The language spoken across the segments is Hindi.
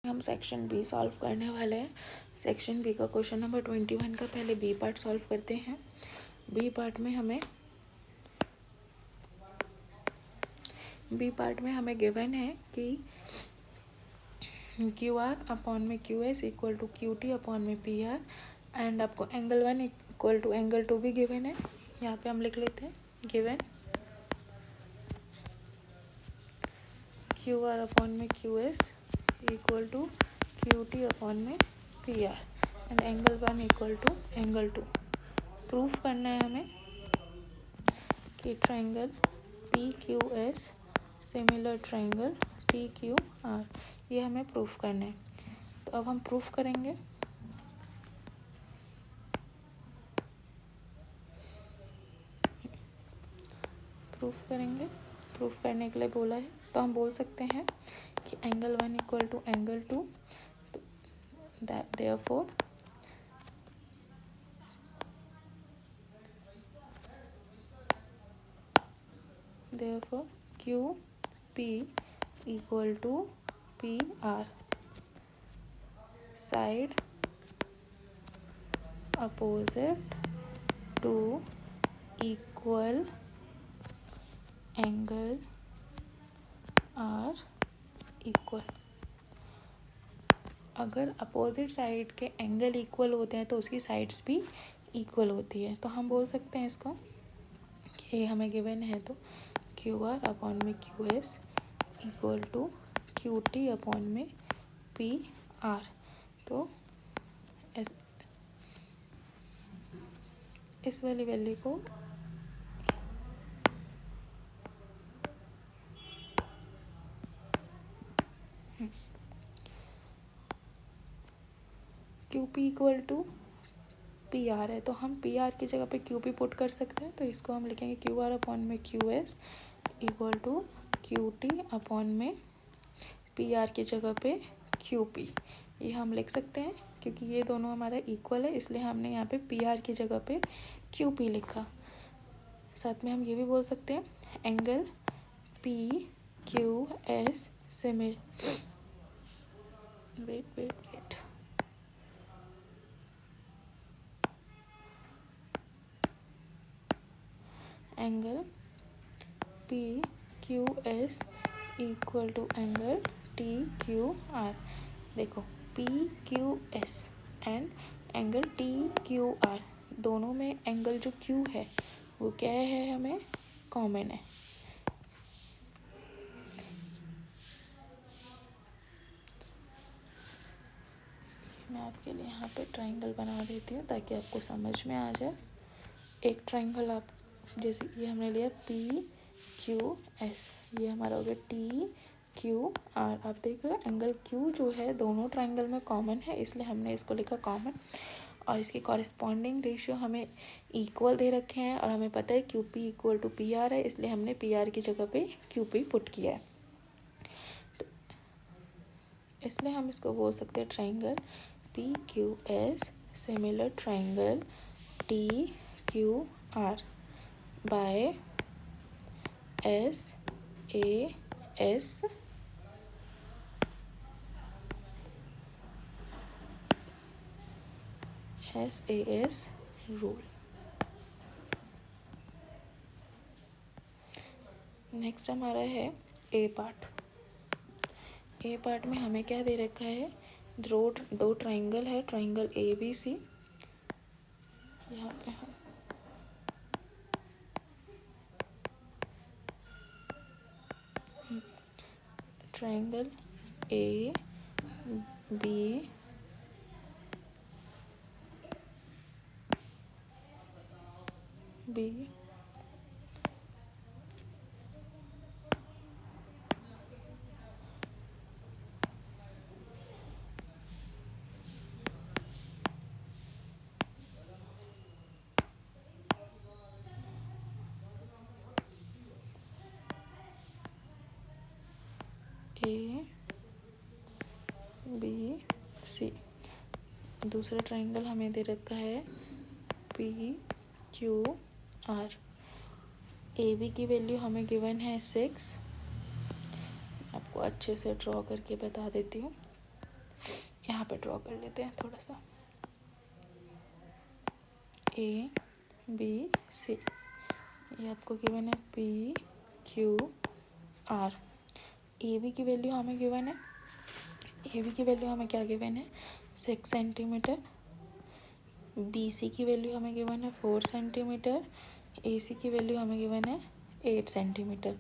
हम सेक्शन बी सॉल्व करने वाले हैं। सेक्शन बी का क्वेश्चन नंबर 21 का पहले बी पार्ट सॉल्व करते हैं। बी पार्ट में हमें गिवन है कि क्यू आर अपॉन में Q S equal to Q T upon में पी आर एंड आपको एंगल 1 इक्वल टू एंगल 2 भी गिवन है। यहाँ पे हम लिख लेते हैं गिवन क्यू आर अपॉन में Q S equal to Q T upon में P R and angle 1 equal to angle 2। Proof करना है हमें कि triangle P Q S similar triangle T Q R, ये हमें प्रूफ करना है। तो अब हम प्रूफ करेंगे। प्रूफ करने के लिए बोला है तो हम बोल सकते हैं कि angle 1 equal to angle 2, therefore Q P equal to P R, side opposite to equal angle are equal. अगर अपोजिट साइड के एंगल इक्वल होते हैं तो उसकी साइड्स भी इक्वल होती है। तो हम बोल सकते हैं इसको कि हमें गिवन है तो क्यू आर अपॉन में Q S equal to Q T upon में पी आर। तो इस वाली वैल्यू को Q P equal to P R है तो हम पी आर की जगह पे क्यू पी पुट कर सकते हैं। तो इसको हम लिखेंगे क्यू आर अपॉन में Q S equal to Q T upon में पी आर की जगह पे क्यू पी। ये हम लिख सकते हैं क्योंकि ये दोनों हमारा इक्वल है, इसलिए हमने यहाँ पे पी आर की जगह पे क्यू पी लिखा। साथ में हम ये भी बोल सकते हैं angle P Q S similar angle P Q S equal to angle T Q R. देखो P Q S and angle T Q R दोनों में एंगल जो क्यू है वो क्या है, हमें कॉमन है। मैं आपके लिए यहाँ पे ट्राइंगल बना देती हूँ ताकि आपको समझ में आ जाए। एक ट्राइंगल आप जैसे ये हमने लिया पी क्यू एस, ये हमारा हो गया टी क्यू आर। आप देख रहे हो एंगल क्यू जो है दोनों ट्राइंगल में कॉमन है, इसलिए हमने इसको लिखा कॉमन। और इसके कॉरेस्पॉन्डिंग रेशियो हमें इक्वल दे रखे हैं और हमें पता है Q P equal to P R है, इसलिए हमने पी आर की जगह पे क्यू पी पुट किया है। तो इसलिए हम इसको बोल सकते हैं triangle P Q S similar triangle T Q are by S A S rule. Next हमारा है ए पार्ट। ए पार्ट में हमें क्या दे रखा है, दो ट्राइंगल है, ट्राइंगल ए बी सी। यहाँ पे हम triangle A B B A B C. दूसरा ट्राइंगल हमें दे रखा है P Q R. A B की वैल्यू हमें गिवन है 6। आपको अच्छे से ड्रॉ करके बता देती हूँ। यहाँ पे ड्रॉ कर लेते हैं थोड़ा सा, ए बी सी, ये आपको गिवन है P Q R. A B की वैल्यू हमें गिवन है, ए बी की वैल्यू हमें क्या गिवन है 6 सेंटीमीटर, बी सी की वैल्यू हमें गिवन है 4 सेंटीमीटर, ए सी की वैल्यू हमें गिवन है 8 सेंटीमीटर,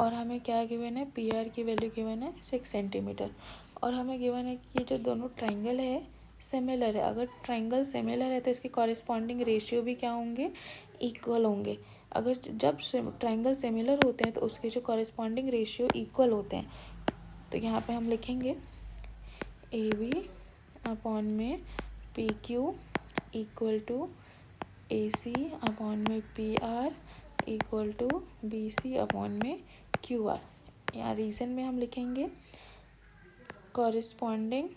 और हमें क्या गिवन है पी आर की वैल्यू गिवन है 6 सेंटीमीटर। और हमें गिवन है कि ये जो दोनों ट्रायंगल है सिमिलर है। अगर ट्रायंगल सिमिलर है तो इसके कॉरेस्पॉन्डिंग रेशियो भी क्या होंगे, इक्वल होंगे। अगर जब ट्रायंगल सिमिलर होते हैं तो उसके जो कॉरेस्पॉन्डिंग रेशियो इक्वल होते हैं। तो यहाँ पे हम लिखेंगे ए बी अपॉन में P Q equal to A C upon में P R equal to B C upon में क्यू आर। यहाँ रीजन में हम लिखेंगे corresponding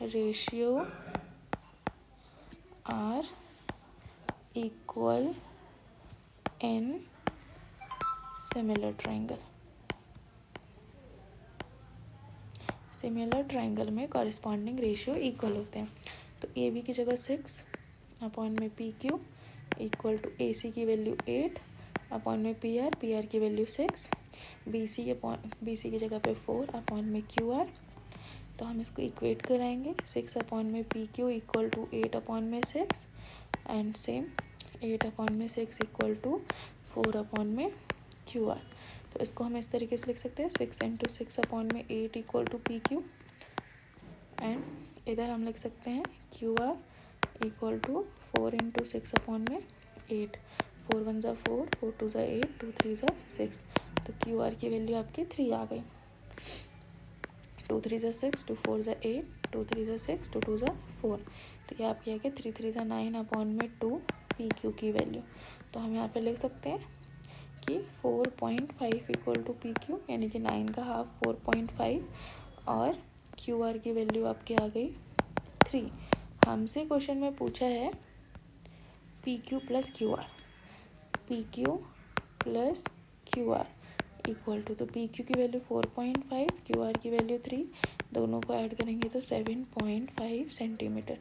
ratio are equal in similar triangle. Similar triangle में कॉरेस्पॉन्डिंग रेशियो इक्वल होते हैं। तो ए बी की जगह 6 अपॉन में P Q equal to A सी की वैल्यू 8 अपॉन में पी आर की वैल्यू 6, बी सी की जगह पे 4 अपॉन में क्यू आर। तो हम इसको इक्वेट कराएंगे, 6 अपॉन में P Q equal to 8 upon में 6 एंड सेम 8 अपॉन में 6 इक्वल टू 4 अपॉन में क्यू आर। तो इसको हम इस तरीके से लिख सकते हैं 6 इंटू 6 अपॉन में 8 equal to P Q, and इधर हम लिख सकते हैं Q R equal to 4 into 6 upon में 8, 4 1 ज़ा 4, 4 2 ज़ा 8, 2 3 ज़ा 6। तो क्यू आर की वैल्यू आपकी 3 आ गई। 2 3 ज़ा 6, 2 4 ज़ा 8, 2 3 ज़ा 6, 2 2 ज़ा 4। तो ये आपकी आ गई 3 3 ज़ा 9 अपॉन में 2 पी क्यू की वैल्यू। तो हम यहाँ पे लिख सकते हैं कि 4.5 इक्वल टू पी क्यू, यानी कि 9 का हाफ 4.5, और क्यू आर की वैल्यू आपकी आ गई 3। हमसे क्वेश्चन में पूछा है P Q plus Q R, P Q plus Q R equal to, तो पी क्यू की वैल्यू 4.5, क्यू आर की वैल्यू 3, दोनों को ऐड करेंगे तो 7.5 centimetre.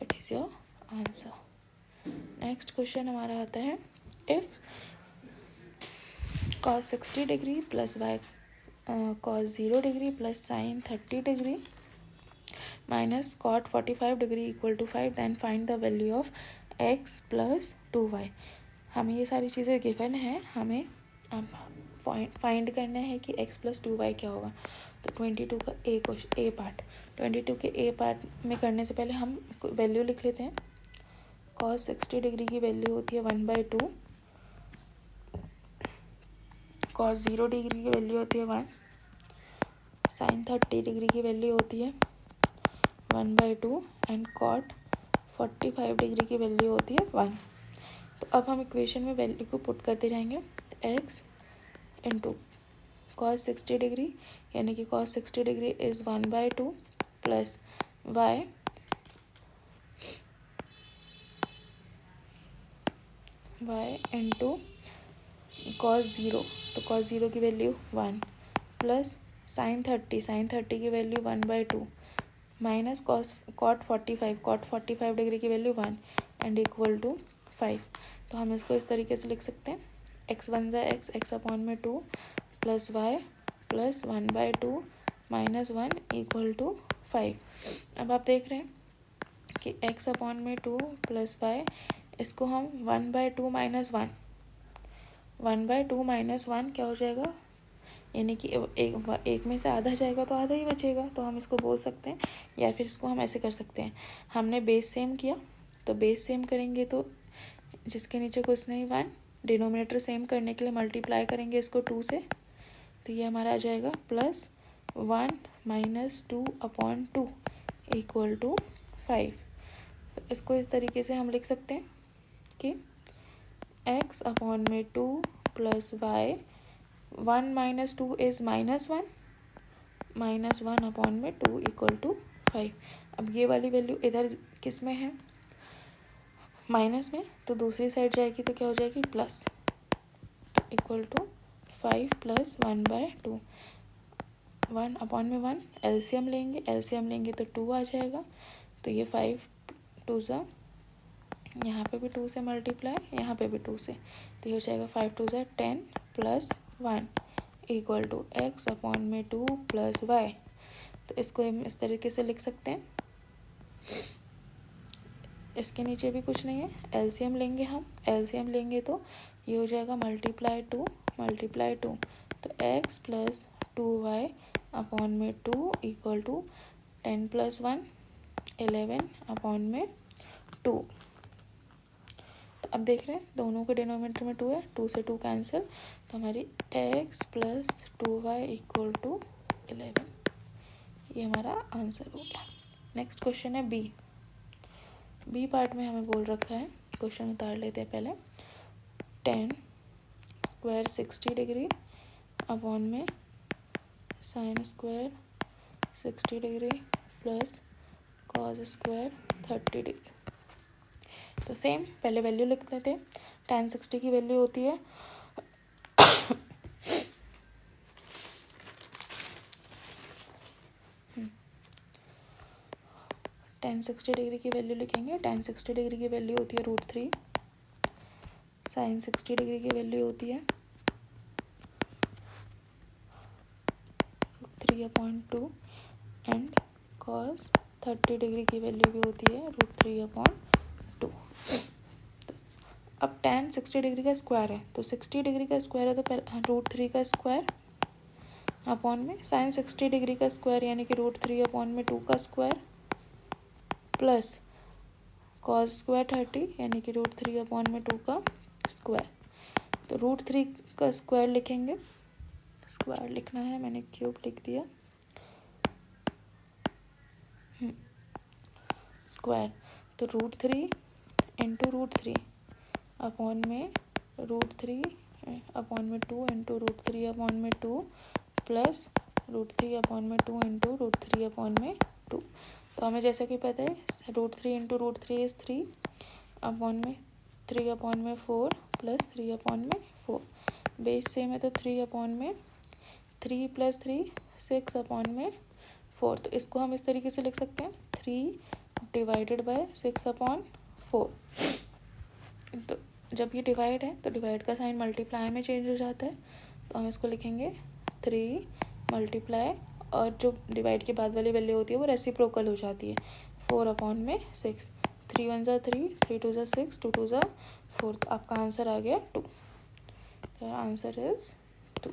It is your answer. Next question हमारा आता है, if cos 60 degree plus Y cos 0 degree plus sine 30 degree minus cot 45 degree equal to 5, then find the value of x plus 2y। हमें ये सारी चीज़ें गिवन है, हमें अब फाइंड करना है कि x प्लस 2y क्या होगा। तो 22 का ए क्वेश्चन ए पार्ट, 22 के ए पार्ट में करने से पहले हम वैल्यू लिख लेते हैं। cos 60 डिग्री की वैल्यू होती है 1/2, cos 0 डिग्री की वैल्यू होती है 1, साइन 30 डिग्री की वैल्यू होती है 1/2, एंड कॉट 45 डिग्री की वैल्यू होती है 1। तो अब हम इक्वेशन में वैल्यू को पुट करते जाएंगे। x इंटू कॉस 60 डिग्री, यानी कि cos 60 degree is 1/2 plus y into cos 0, तो cos 0 की वैल्यू 1 प्लस साइन 30 की वैल्यू 1/2 माइनस कॉट 45 डिग्री की वैल्यू 1 एंड इक्वल टू 5। तो हम इसको इस तरीके से लिख सकते हैं, x 1 ज़ा x अपॉन में 2 plus y plus 1/2 minus 1 equal to 5। अब आप देख रहे हैं कि x अपॉन में 2 प्लस y, इसको हम 1/2 माइनस 1, 1/2 माइनस 1 क्या हो जाएगा, यानी कि एक में से आधा जाएगा तो आधा ही बचेगा। तो हम इसको बोल सकते हैं, या फिर इसको हम ऐसे कर सकते हैं, हमने बेस सेम किया तो बेस सेम करेंगे तो जिसके नीचे कुछ नहीं 1, डिनोमिनेटर सेम करने के लिए मल्टीप्लाई करेंगे इसको 2 से, तो ये हमारा आ जाएगा plus 1 minus 2 upon 2 equal to 5। तो इसको इस तरीके से हम लिख सकते हैं कि x अपॉन में 2 plus y, 1 minus 2 is -1, -1 upon में 2 इक्वल टू 5। अब ये वाली वैल्यू इधर किस में है, माइनस में, तो दूसरी साइड जाएगी तो क्या हो जाएगी plus, equal to 5 plus 1/2, 1/1 LCM लेंगे तो 2 आ जाएगा। तो ये 5 2 ज़ा, यहाँ पे भी 2 से मल्टीप्लाई, यहाँ पे भी 2 से, तो ये हो जाएगा 5 2 ज़ा 10 plus 1 equal to x/2 plus y। तो इसको हम इस तरीके से लिख सकते हैं। इसके नीचे भी कुछ नहीं है, एलसीएम लेंगे हम, एलसीएम लेंगे तो ये हो जाएगा मल्टीप्लाई 2 तो x plus 2y/2 equal to 10 plus 1 11/2। तो अब देख रहे हैं दोनों के डिनोमिनेटर में 2 है, 2 से 2 कैंसिल, तो हमारी x plus 2y equal to 11, ये हमारा आंसर हो गया। नेक्स्ट क्वेश्चन है बी पार्ट में हमें बोल रखा है, क्वेश्चन उतार लेते हैं पहले। 10 स्क्वायर 60 डिग्री अपॉन में sine square 60 degree plus cos square 30 degree. तो सेम पहले वैल्यू लिख लेते हैं। tan 60 की वैल्यू होती है tan 60 डिग्री की वैल्यू लिखेंगे। tan 60 डिग्री की वैल्यू होती है √3। साइन 60 डिग्री की वैल्यू होती है √3/2 एंड कॉस 30 डिग्री की वैल्यू भी होती है √3/2। अब tan 60 डिग्री का स्क्वायर है, तो 60 डिग्री का स्क्वायर है तो पहले √3 का स्क्वायर अपॉन में साइन 60 डिग्री का स्क्वायर यानी कि √3/2 का स्क्वायर प्लस कॉस स्क्वायर 30 यानी कि √3/2 का स्क्वायर। तो √3 का स्क्वायर लिखेंगे, स्क्वायर लिखना है, मैंने क्यूब लिख दिया, स्क्वायर। तो √3 इंटू √3 अपॉन में √3/2 इंटू √3/2 प्लस √3/2 इंटू √3/2। तो हमें जैसा कि पता है √3 इंटू √3 इज़ 3 अपॉन में 3/4 प्लस 3/4। बेस सेम है तो 3 प्लस 3 6/4। तो इसको हम इस तरीके से लिख सकते हैं 3 डिवाइडेड बाय 6/4। तो जब ये डिवाइड है तो डिवाइड का साइन मल्टीप्लाई में चेंज हो जाता है, तो हम इसको लिखेंगे 3 मल्टीप्लाई, और जो डिवाइड के बाद वाली वैल्यू होती है वो रेसिप्रोकल हो जाती है 4/6। 3 1 ज़ा 3, 3 2 ज़ा 6, 2 2 ज़ा 4। तो आपका आंसर आ गया 2। तो आंसर इज 2।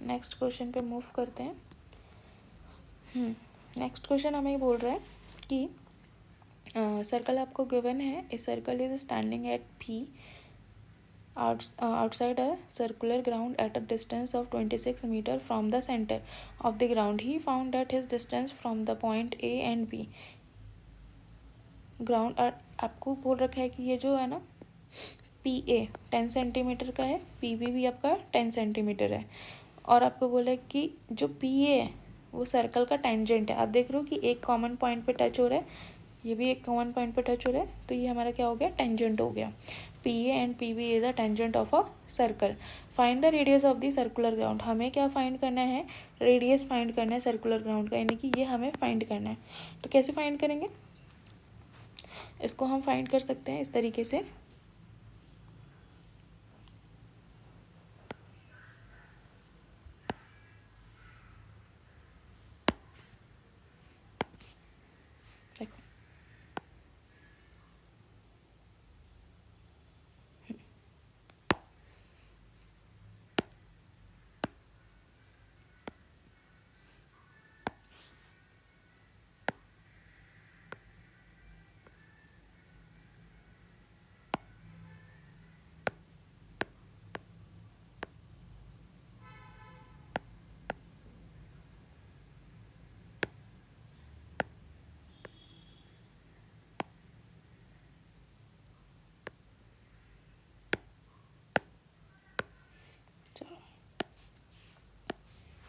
नेक्स्ट क्वेश्चन पे मूव करते हैं। नेक्स्ट क्वेश्चन हमें ये बोल रहा है कि सर्कल आपको गिवन है, a circle is standing at P outside a circular ground at a distance of 26 meter from the center of the ground. He found that his distance from the point A and B ground आपको बोल रखा है कि ये जो है ना PA 10 सेंटीमीटर का है, PB भी आपका 10 सेंटीमीटर है, और आपको बोला है कि जो PA है वो सर्कल का टेंजेंट है। आप देख रहे हो कि एक कॉमन पॉइंट पे टच हो रहा है, ये भी एक कॉमन पॉइंट पे टच हो रहा है, तो ये हमारा क्या हो गया, टेंजेंट हो गया। PA and PB is a tangent of a circle. Find the radius of the circular ground. हमें क्या फाइंड करना है, रेडियस फाइंड करना है सर्कुलर ग्राउंड का, यानी कि ये हमें फाइंड करना है। तो कैसे फाइंड करेंगे, इसको हम फाइंड कर सकते हैं इस तरीके से।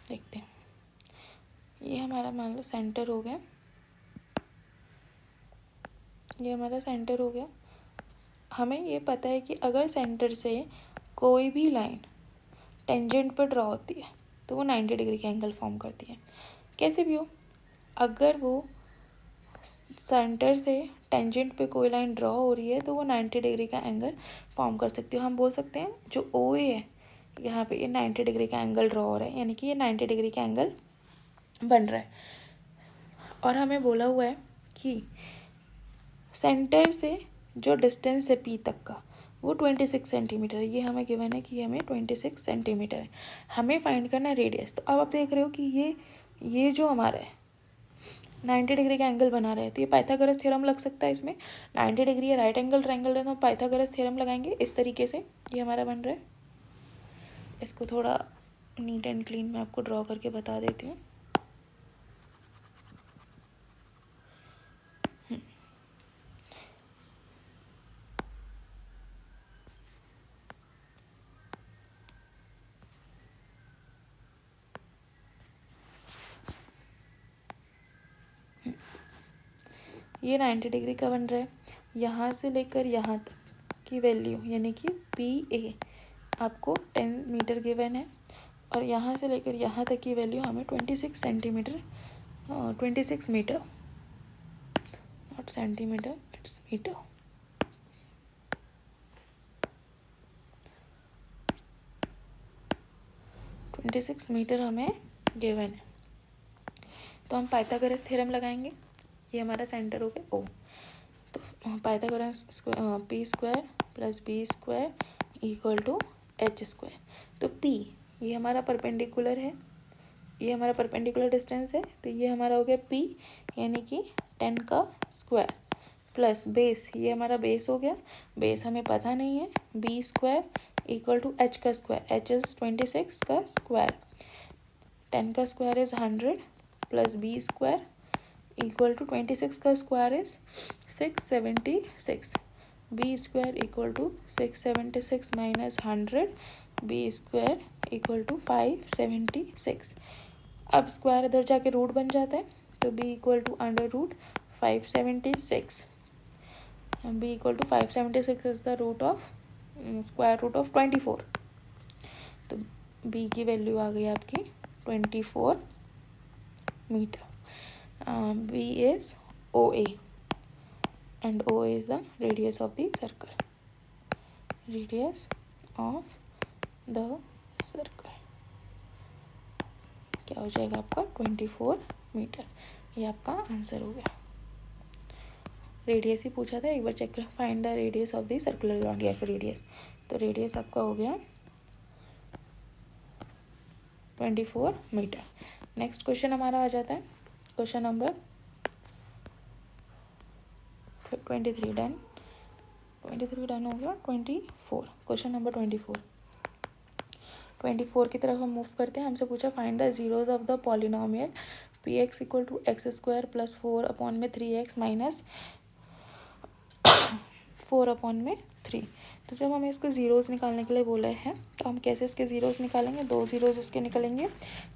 देखते हैं, ये हमारा मान लो सेंटर हो गया, ये हमारा सेंटर हो गया। हमें ये पता है कि अगर सेंटर से कोई भी लाइन टेंजेंट पर ड्रॉ होती है तो वो 90 डिग्री का एंगल फॉर्म करती है। कैसे भी हो, अगर वो सेंटर से टेंजेंट पे कोई लाइन ड्रॉ हो रही है तो वो 90 डिग्री का एंगल फॉर्म कर सकती हो। हम बोल सकते हैं जो ओ ए है यहाँ पे ये 90 डिग्री का एंगल ड्रॉ हो रहा है, यानी कि ये 90 डिग्री का एंगल बन रहा है। और हमें बोला हुआ है कि सेंटर से जो डिस्टेंस है पी तक का वो 26 सेंटीमीटर है। ये हमें गिवन है कि हमें 26 सेंटीमीटर है। हमें फाइंड करना है रेडियस। तो अब आप देख रहे हो कि ये जो हमारा है 90 डिग्री का एंगल बना रहे हैं, तो ये पाइथागोरस थ्योरम लग सकता है। इसमें 90 डिग्री है, राइट एंगल ट्रायंगल है, तो हम पाइथागोरस थ्योरम लगाएंगे। इस तरीके से ये हमारा बन रहा है। इसको थोड़ा नीट एंड क्लीन मैं आपको ड्रॉ करके बता देती हूँ। ये 90 डिग्री का बन रहा है। यहाँ से लेकर यहाँ तक की वैल्यू यानी कि पी ए आपको 10 मीटर गिवन है, और यहाँ से लेकर यहाँ तक की वैल्यू हमें 26 centimetre 26 metre, not centimetre, it's metre. Metre हमें गिवन है। तो हम पाइथागोरस थ्योरम लगाएंगे। ये हमारा सेंटर हो गया ओ। तो Pythagoras P square plus B square equal to H square. तो पी ये हमारा परपेंडिकुलर है, ये हमारा परपेंडिकुलर डिस्टेंस है, तो ये हमारा हो गया पी यानी कि 10 का स्क्वायर प्लस बेस, ये हमारा बेस हो गया। बेस हमें पता नहीं है, B square equal to H का स्क्वायर, एच इज़ 26 का स्क्वायर, 10 का square is 100 plus B square equal to 26 का square is 676, B square equal to 676 minus 100, B square equal to 576। अब स्क्वायर इधर जाके रूट बन जाता है, तो B equal to under root 576, B equal to 576 is the root of square root of 24। तो बी की वैल्यू आ गई आपकी 24 metre. B is OA and OA is the radius of the circle. Radius of the circle क्या हो जाएगा आपका 24 मीटर। ये आपका आंसर हो गया। रेडियस ही पूछा था, एक बार चेक कर, find the radius of the circular ground. Yes radius, तो रेडियस आपका हो गया 24 मीटर। नेक्स्ट क्वेश्चन हमारा आ जाता है क्वेश्चन नंबर 23 डन, 23 डन हो गया। 24 क्वेश्चन नंबर 24 की तरफ हम मूव करते हैं। हमसे पूछा find the zeros of the polynomial P X equal to X square plus 4 upon में 3x माइनस 4 अपॉन में 3। तो जब हमें इसके ज़ीरोज़ निकालने के लिए बोला है तो हम कैसे इसके ज़ीरोज़ निकालेंगे। दो ज़ीरोज़ इसके निकलेंगे।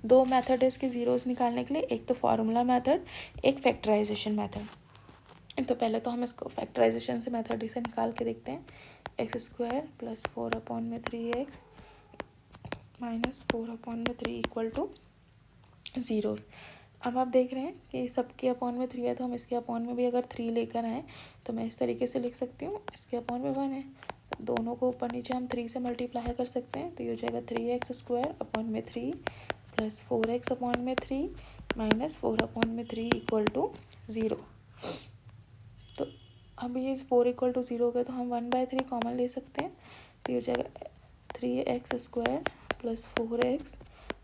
दो मेथड है इसके ज़ीरोज़ निकालने के लिए, एक तो फार्मूला मेथड, एक फैक्टराइजेशन मेथड। तो पहले तो हम इसको फैक्टराइजेशन से मेथड से निकाल के देखते हैं। एक्स स्क्वायर प्लस 4 अपॉन में 3x माइनस 4 अपॉन में 3 इक्वल टू ज़ीरोज़। अब आप देख रहे हैं कि सबके अपॉन में 3 है, तो हम इसके अपॉन में भी अगर 3 लेकर आएँ तो मैं इस तरीके से लिख सकती हूँ, इसके अपॉन में 1 है, दोनों को ऊपर नीचे हम 3 से मल्टीप्लाई कर सकते हैं। तो ये हो जाएगा 3x स्क्वायर अपॉन में 3 प्लस 4x अपॉन में 3 माइनस 4 अपॉन में 3 इक्वल टू 0। तो अब ये 4 इक्वल टू 0 हो गया, तो हम 1/3 कॉमन ले सकते हैं। तो ये हो जाएगा 3x square plus 4x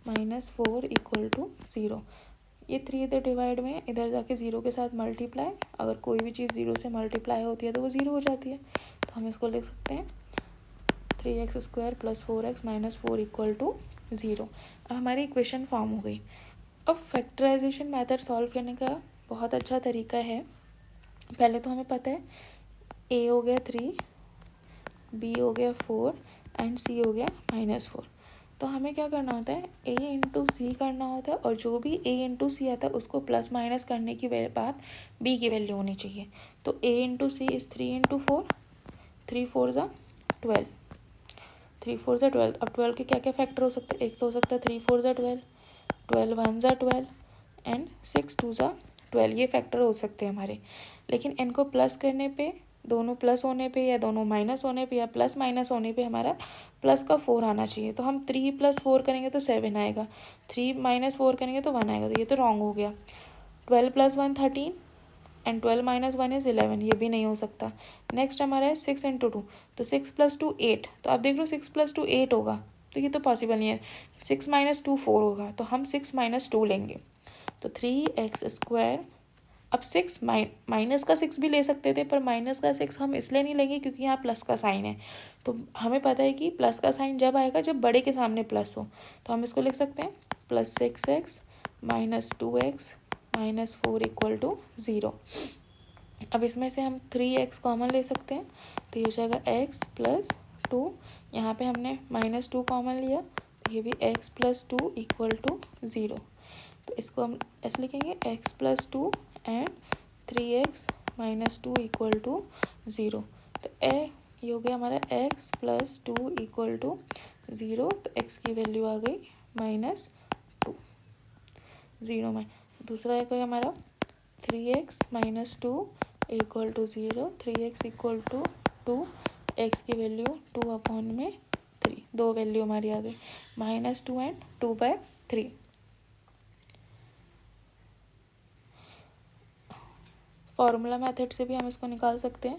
minus 4 equal to 0। ये 3 इधर डिवाइड में, इधर जाके 0 के साथ मल्टीप्लाई, अगर कोई भी चीज़ 0 से मल्टीप्लाई होती है तो वो 0 हो जाती है। तो हम इसको लिख सकते हैं 3x square plus 4x minus 4 equal to 0। अब हमारी इक्वेशन फॉर्म हो गई। अब फैक्टराइजेशन मेथड सॉल्व करने का बहुत अच्छा तरीका है। पहले तो हमें पता है a हो गया 3, b हो गया 4 एंड c हो गया -4। तो हमें क्या करना होता है, a इंटू सी करना होता है, और जो भी a इंटू सी आता है उसको प्लस माइनस करने की बाद b की वैल्यू होनी चाहिए। तो a into C is 3 into 4, 3 4 ज़ा 12, 3 4 ज़ा 12। अब 12 के क्या क्या फैक्टर हो सकते हैं? एक तो हो सकता है 3 4 ज़ा 12, 12 1 ज़ा 12 एंड 6 2 ज़ा 12, ये फैक्टर हो सकते हैं हमारे। लेकिन इनको प्लस करने पे, दोनों प्लस होने पे या दोनों माइनस होने पे या प्लस माइनस होने पे हमारा प्लस का 4 आना चाहिए। तो हम 3 + 4 करेंगे तो 7 आएगा, 3 - 4 करेंगे तो 1 आएगा, तो ये तो रॉन्ग हो गया। 12 + 1 13 एंड 12 - 1 इज़ 11, ये भी नहीं हो सकता। नेक्स्ट हमारा है 6 × 2, तो 6 + 2 8, तो आप देख लो 6 + 2 8 होगा, तो ये तो पॉसिबल नहीं है। 6 - 2 4 होगा, तो हम 6 - 2 लेंगे, तो 3x²। अब 6 माइनस का 6 भी ले सकते थे, पर माइनस का 6 हम इसलिए नहीं लेंगे क्योंकि यहाँ प्लस का साइन है। तो हमें पता है कि प्लस का साइन जब आएगा जब बड़े के सामने प्लस हो, तो हम इसको लिख सकते हैं +6x - 2x - 4 = 0। अब इसमें से हम 3x कॉमन ले सकते हैं, तो ये हो जाएगा x + 2, यहाँ पे हमने -2 कॉमन लिया, तो ये भी x + 2 = 0। तो इसको हम ऐसे लिखेंगे x + 2 एंड 3x - 2 = 0। तो ये हो गया हमारा x + 2 = 0, तो x की वैल्यू आ गई -2, 0 दूसरा एक है हमारा 3x - 2 = 0, 3x = 2, x की वैल्यू 2/3, दो वैल्यू हमारी आ गई -2 एंड 2/3। फॉर्मूला मेथड से भी हम इसको निकाल सकते हैं।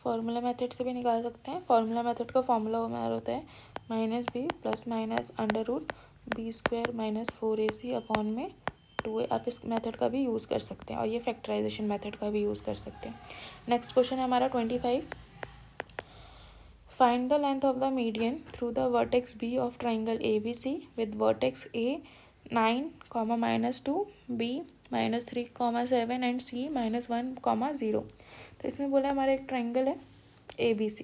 फॉर्मूला मेथड से भी निकाल सकते हैं। फॉर्मूला मेथड का फॉर्मूला हमारा होता है -b +- (√b² - 4ac/2a। आप इस मेथड का भी यूज़ कर सकते हैं और ये फैक्टराइजेशन मेथड का भी यूज़ कर सकते हैं। नेक्स्ट क्वेश्चन है हमारा 25। Find the length of the median through the vertex B of triangle ABC with vertex A 9, -2, B -3, 7 and C -1, 0। तो इसमें बोला हमारा एक ट्राइंगल है ABC,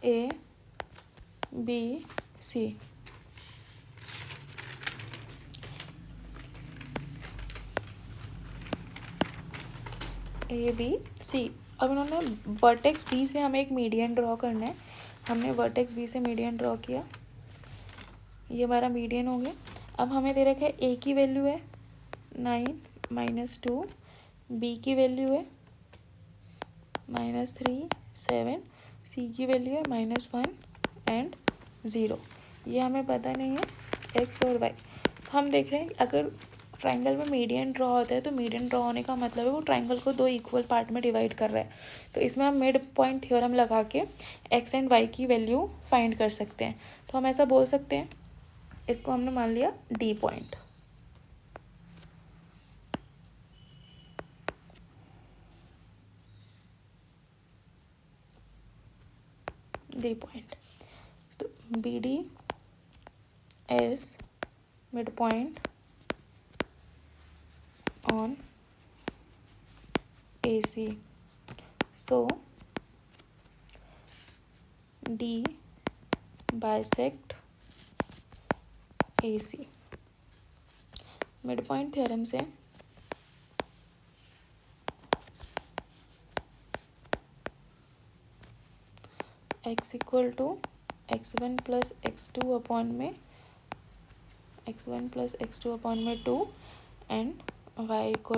ABC, ABC। अब उन्होंने वर्टेक्स B से हमें एक मीडियन ड्रॉ करना है। हमने वर्टेक्स B से मीडियन ड्रॉ किया, ये हमारा मीडियन हो गया। अब हमें दे रखा है A की वैल्यू है 9 - 2, B की वैल्यू है -3 7, C की वैल्यू है -1 एंड 0। ये हमें पता नहीं है x और y। तो हम देख रहे हैं अगर ट्राइंगल में मीडियन ड्रॉ होता है तो मीडियन ड्रॉ होने का मतलब है वो ट्राइंगल को 2 इक्वल पार्ट में डिवाइड कर रहा है। तो इसमें हम मिड पॉइंट थ्योरम लगा के x एंड y की वैल्यू फाइंड कर सकते हैं। तो हम ऐसा बोल सकते हैं, इसको हमने मान लिया D पॉइंट। D पॉइंट, तो BD is midpoint on AC, so D bisect AC। Mid point theorem से x = x1 + x2 x1 + x2/2 and y =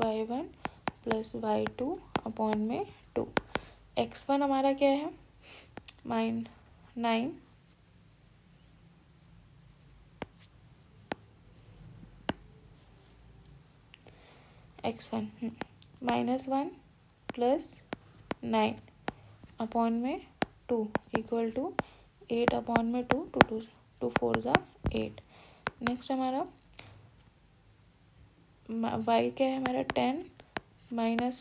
y1 + y2/2। x1 हमारा क्या है -9, x1 -1 + 9/2 = 8/2, 2 4 ज़ा 8। नेक्स्ट हमारा y क्या है हमारा 10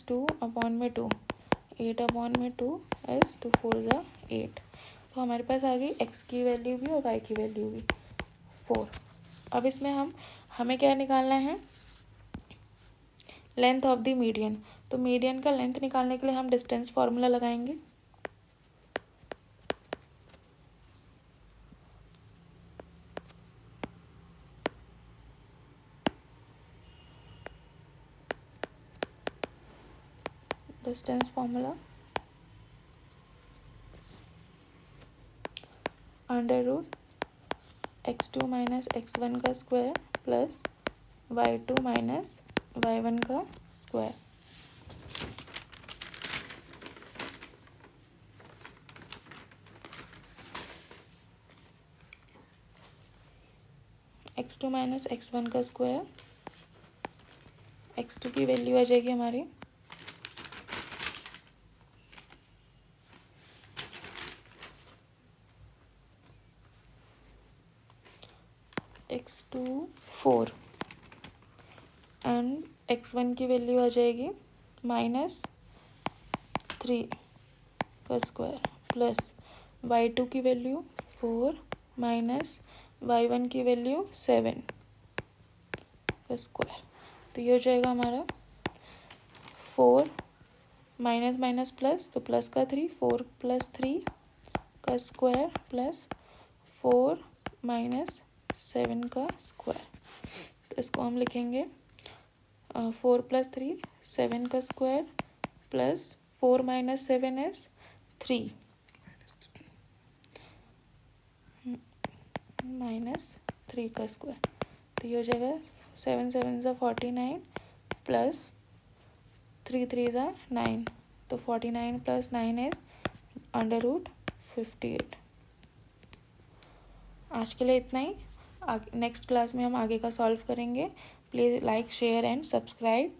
- 2/2, 8/2 इज 2 4 ज़ा 8। तो हमारे पास आ गई x की वैल्यू भी और y की वैल्यू भी 4। अब इसमें हमें क्या निकालना है, लेंथ ऑफ द मीडियन। तो मीडियन का लेंथ निकालने के लिए हम डिस्टेंस फार्मूला लगाएंगे। Distance formula under root x2 minus x1 का square plus y2 minus y1 का स्क्वायर। x2 माइनस x1 का स्क्वायर, x2 की वैल्यू आ जाएगी हमारी x2 4 एंड x1 की वैल्यू आ जाएगी -3 का स्क्वायर प्लस y2 की वैल्यू 4 माइनस y1 की वैल्यू 7 का स्क्वायर। तो ये हो जाएगा हमारा 4 माइनस माइनस प्लस, तो प्लस का 3, 4 + 3 का स्क्वायर प्लस 4 माइनस 7 का स्क्वायर। तो इसको हम लिखेंगे 4 + 3 7 का square plus 4 minus 7 is 3 minus 3 का स्क्वायर। तो ये हो जाएगा 7 7 ज़ा 49 प्लस 3 3 ज़ा 9, तो 49 + 9 इज अंडर रूट 58। आज के लिए इतना ही। नेक्स्ट क्लास में हम आगे का सॉल्व करेंगे। Please like share and subscribe.